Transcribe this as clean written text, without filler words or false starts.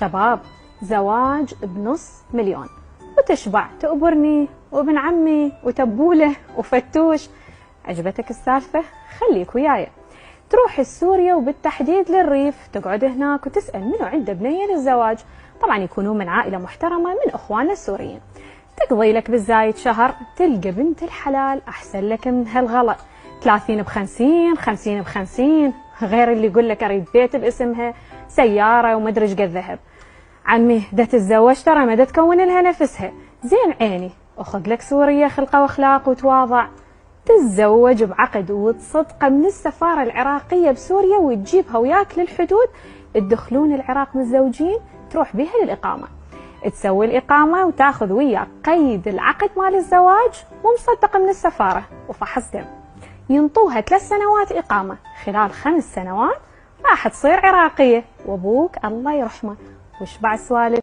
شباب زواج ب500,000 وتشبع تأبرني وابن عمي وتبوله وفتوش. عجبتك السالفة؟ خليك وياي. تروح لسوريا وبالتحديد للريف، تقعد هناك وتسأل منو عنده بنية للزواج، طبعا يكونون من عائلة محترمة من أخواننا السوريين. تقضي لك بالزايد شهر، تلقى بنت الحلال أحسن لك من هالغلا، 30 ب50، 50 ب50، غير اللي يقول لك أريد بيت باسمها، سيارة ومدري ايش قد ذهب. عمي دا تتزوج ترى ما دا تكون لها نفسها، زين عيني أخذ لك سوريا خلقة وأخلاق وتواضع. تتزوج بعقد وتصدقه من السفارة العراقية بسوريا وتجيبها وياك للحدود، تدخلون العراق متزوجين، تروح بيها للإقامة، تسوي الإقامة وتاخذ وياك قيد العقد مال الزواج ومصدقة من السفارة وفحص دم. ينطوها 3 سنوات إقامة، خلال 5 سنوات راح تصير عراقية، وأبوك الله يرحمه وش بعد سوالف.